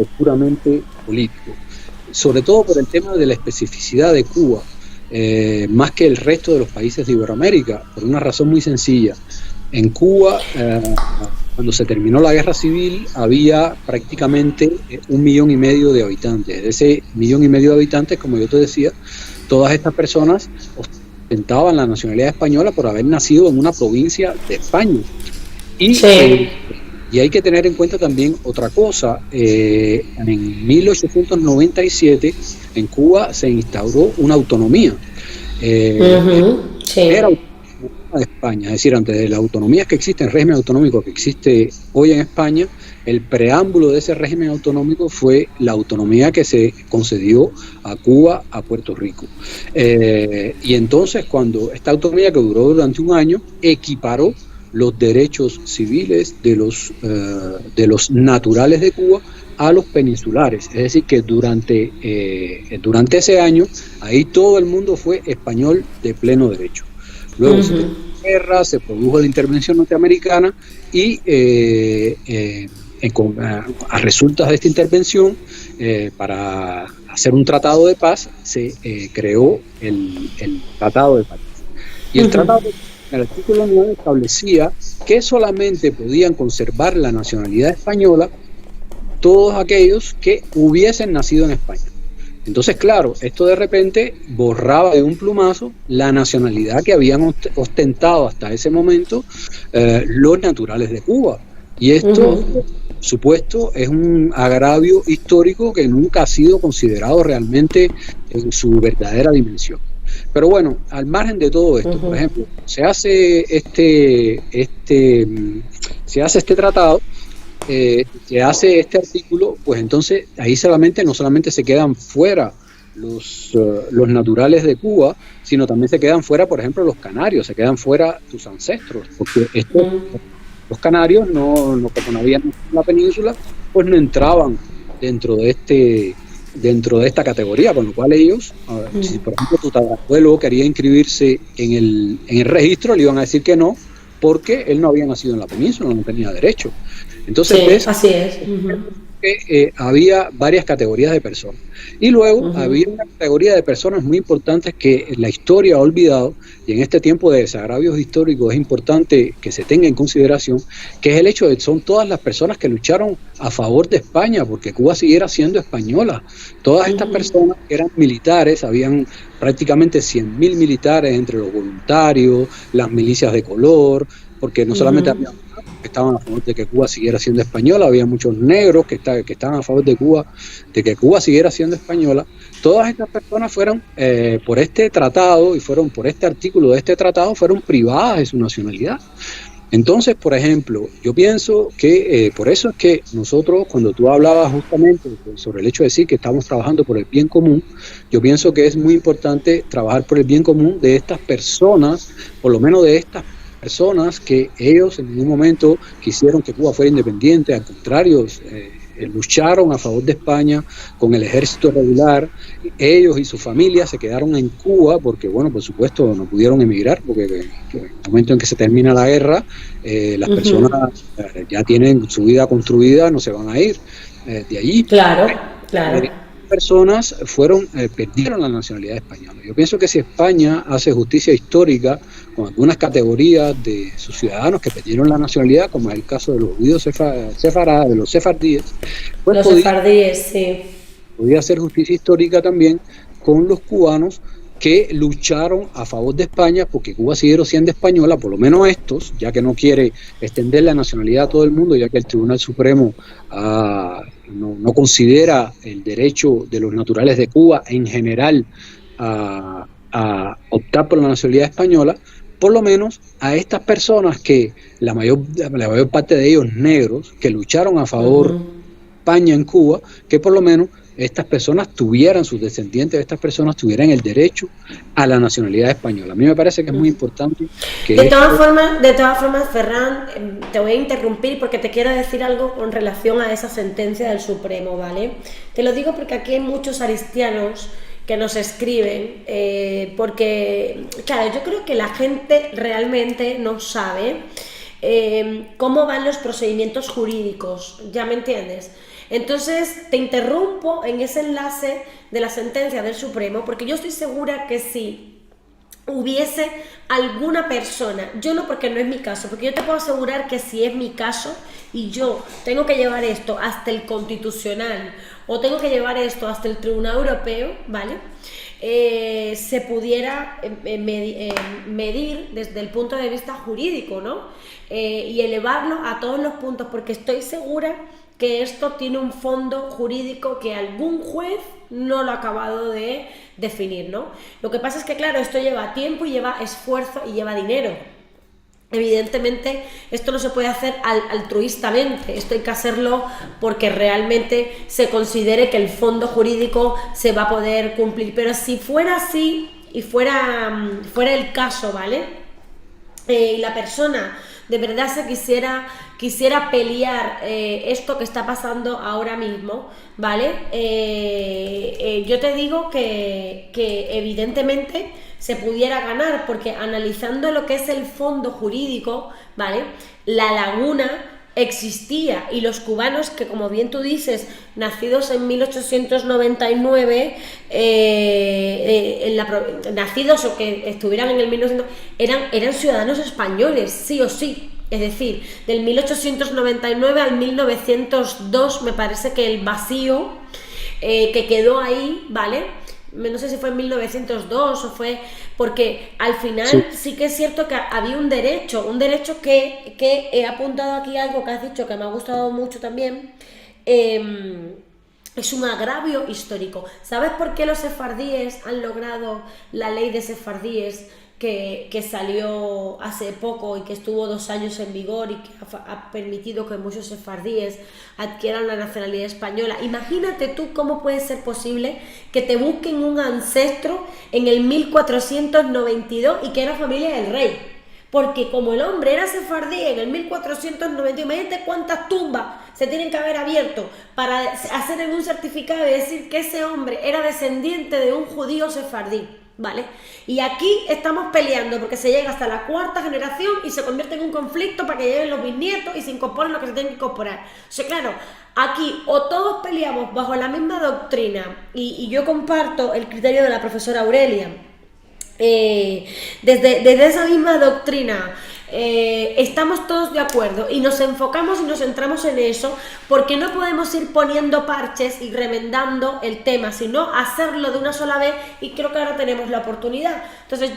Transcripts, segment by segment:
es puramente político, sobre todo por el tema de la especificidad de Cuba, más que el resto de los países de Iberoamérica, por una razón muy sencilla. En Cuba, cuando se terminó la guerra civil, había prácticamente 1,5 millones de habitantes. De ese 1,5 millones de habitantes, como yo te decía, todas estas personas ostentaban la nacionalidad española por haber nacido en una provincia de España. Y, Sí. y hay que tener en cuenta también otra cosa. En 1897 en Cuba se instauró una autonomía. Era Sí. de España, es decir, antes de la autonomía que existe, el régimen autonómico que existe hoy en España, el preámbulo de ese régimen autonómico fue la autonomía que se concedió a Cuba, a Puerto Rico. Y entonces, cuando esta autonomía, que duró durante un año, equiparó los derechos civiles de los naturales de Cuba a los peninsulares. Es decir, que durante ese año, ahí todo el mundo fue español de pleno derecho. Luego se terminó la guerra, se produjo la intervención norteamericana y a resultas de esta intervención, para hacer un tratado de paz, se creó el Tratado de París. Y el Tratado de París, en el artículo 9, establecía que solamente podían conservar la nacionalidad española todos aquellos que hubiesen nacido en España. Entonces, claro, esto de repente borraba de un plumazo la nacionalidad que habían ostentado hasta ese momento los naturales de Cuba. Y esto, por supuesto, es un agravio histórico que nunca ha sido considerado realmente en su verdadera dimensión. Pero bueno, al margen de todo esto, por ejemplo, se hace este tratado, que hace este artículo, pues entonces ahí no solamente se quedan fuera los naturales de Cuba, sino también se quedan fuera, por ejemplo, los canarios, se quedan fuera tus ancestros, porque los canarios, como no habían en la península, pues no entraban dentro de esta categoría, con lo cual ellos, si por ejemplo tu tatarabuelo quería inscribirse en el registro, le iban a decir que no, porque él no había nacido en la península, no tenía derecho. Entonces, Sí, así es. que había varias categorías de personas. Y luego había una categoría de personas muy importantes que la historia ha olvidado, y en este tiempo de desagravios históricos es importante que se tenga en consideración, que es el hecho de que son todas las personas que lucharon a favor de España, porque Cuba siguiera siendo española. Todas estas personas eran militares, habían prácticamente 100.000 militares entre los voluntarios, las milicias de color, porque no solamente había que estaban a favor de que Cuba siguiera siendo española, había muchos negros que estaban a favor de que Cuba siguiera siendo española. Todas estas personas fueron, por este tratado y fueron por este artículo de este tratado, fueron privadas de su nacionalidad. Entonces, por ejemplo, yo pienso que por eso es que nosotros, cuando tú hablabas justamente sobre el hecho de decir que estamos trabajando por el bien común, yo pienso que es muy importante trabajar por el bien común de estas personas, por lo menos de estas personas que ellos en ningún momento quisieron que Cuba fuera independiente, al contrario, lucharon a favor de España con el ejército regular. Ellos y sus familias se quedaron en Cuba porque, bueno, por supuesto no pudieron emigrar porque en el momento en que se termina la guerra, las personas ya tienen su vida construida, no se van a ir de allí. Claro, claro. Personas perdieron la nacionalidad española. Yo pienso que si España hace justicia histórica con algunas categorías de sus ciudadanos que perdieron la nacionalidad, como es el caso de los judíos de los sefardíes, pues los sefardíes, sí. Podía hacer justicia histórica también con los cubanos que lucharon a favor de España porque Cuba siguiera siendo española, por lo menos estos, ya que no quiere extender la nacionalidad a todo el mundo, ya que el Tribunal Supremo no considera el derecho de los naturales de Cuba en general a optar por la nacionalidad española. Por lo menos a estas personas que la mayor parte de ellos negros, que lucharon a favor de España en Cuba, que por lo menos estas personas sus descendientes de estas personas tuvieran el derecho a la nacionalidad española. A mí me parece que es muy importante que... De todas formas, Ferran, te voy a interrumpir porque te quiero decir algo con relación a esa sentencia del Supremo, ¿vale? Te lo digo porque aquí hay muchos aristianos que nos escriben, porque, claro, yo creo que la gente realmente no sabe cómo van los procedimientos jurídicos, ¿ya me entiendes? Entonces te interrumpo en ese enlace de la sentencia del Supremo, porque yo estoy segura que si hubiese alguna persona, yo no, porque no es mi caso, porque yo te puedo asegurar que si es mi caso y yo tengo que llevar esto hasta el Constitucional o tengo que llevar esto hasta el Tribunal Europeo, ¿vale? Se pudiera medir desde el punto de vista jurídico, ¿no? Y elevarlo a todos los puntos, porque estoy segura que esto tiene un fondo jurídico que algún juez no lo ha acabado de definir, ¿no? Lo que pasa es que, claro, esto lleva tiempo y lleva esfuerzo y lleva dinero. Evidentemente, esto no se puede hacer altruistamente, esto hay que hacerlo porque realmente se considere que el fondo jurídico se va a poder cumplir. Pero si fuera así y fuera el caso, ¿vale? Y la persona de verdad se quisiera pelear esto que está pasando ahora mismo, ¿vale? Yo te digo que evidentemente se pudiera ganar, porque analizando lo que es el fondo jurídico, ¿vale? La laguna existía y los cubanos que, como bien tú dices, nacidos en 1899, nacidos o que estuvieran en el 1900, eran ciudadanos españoles, sí o sí. Es decir, del 1899 al 1902, me parece que el vacío que quedó ahí, ¿vale? No sé si fue en 1902 o fue... Porque al final sí que es cierto que había un derecho que he apuntado aquí algo que has dicho que me ha gustado mucho también. Es un agravio histórico. ¿Sabes por qué los sefardíes han logrado la ley de sefardíes que salió hace poco y que estuvo 2 años en vigor y que ha permitido que muchos sefardíes adquieran la nacionalidad española? Imagínate tú cómo puede ser posible que te busquen un ancestro en el 1492 y que era familia del rey. Porque como el hombre era sefardí en el 1492, imagínate cuántas tumbas se tienen que haber abierto para hacer en un certificado y decir que ese hombre era descendiente de un judío sefardí, ¿vale? Y aquí estamos peleando porque se llega hasta la 4ª generación y se convierte en un conflicto para que lleguen los bisnietos y se incorporen lo que se tienen que incorporar. O sea, claro, aquí o todos peleamos bajo la misma doctrina, y yo comparto el criterio de la profesora Aurelia. Desde esa misma doctrina estamos todos de acuerdo y nos enfocamos y nos centramos en eso, porque no podemos ir poniendo parches y remendando el tema, sino hacerlo de una sola vez, y creo que ahora tenemos la oportunidad. Entonces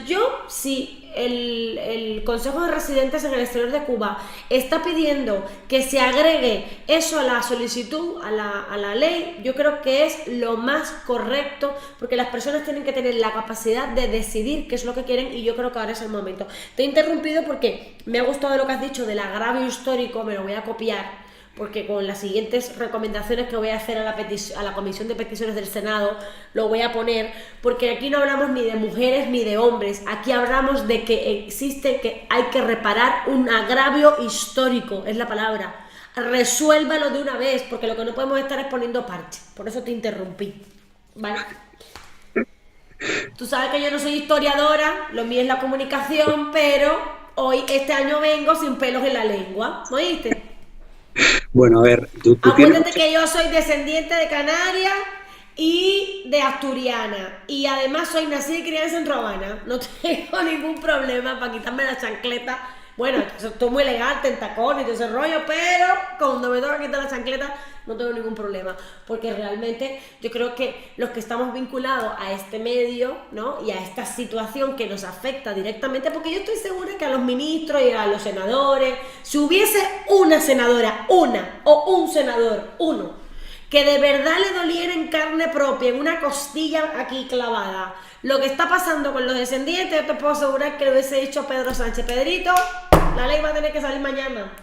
si el Consejo de Residentes en el Exterior de Cuba está pidiendo que se agregue eso a la solicitud, a la ley, yo creo que es lo más correcto, porque las personas tienen que tener la capacidad de decidir qué es lo que quieren, y yo creo que ahora es el momento. Te he interrumpido porque me ha gustado lo que has dicho del agravio histórico, me lo voy a copiar, porque con las siguientes recomendaciones que voy a hacer a la Comisión de Peticiones del Senado lo voy a poner, porque aquí no hablamos ni de mujeres ni de hombres, aquí hablamos de que hay que reparar un agravio histórico, es la palabra. Resuélvalo de una vez, porque lo que no podemos estar es poniendo parches. Por eso te interrumpí, ¿vale? Tú sabes que yo no soy historiadora, lo mío es la comunicación, pero este año vengo sin pelos en la lengua, ¿no oíste? Bueno, a ver, acuérdate que yo soy descendiente de Canarias y de asturiana, y además soy nacida y criada en Centro Habana. No tengo ningún problema para quitarme la chancleta. Bueno, estoy muy elegante en tacones y todo ese rollo, pero cuando me toca quitar la chancleta no tengo ningún problema, porque realmente yo creo que los que estamos vinculados a este medio, ¿no?, y a esta situación que nos afecta directamente, porque yo estoy segura que a los ministros y a los senadores, si hubiese una senadora, o un senador, que de verdad le doliera en carne propia, en una costilla aquí clavada, lo que está pasando con los descendientes, yo te puedo asegurar que lo hubiese dicho Pedro Sánchez: Pedrito, la ley va a tener que salir mañana.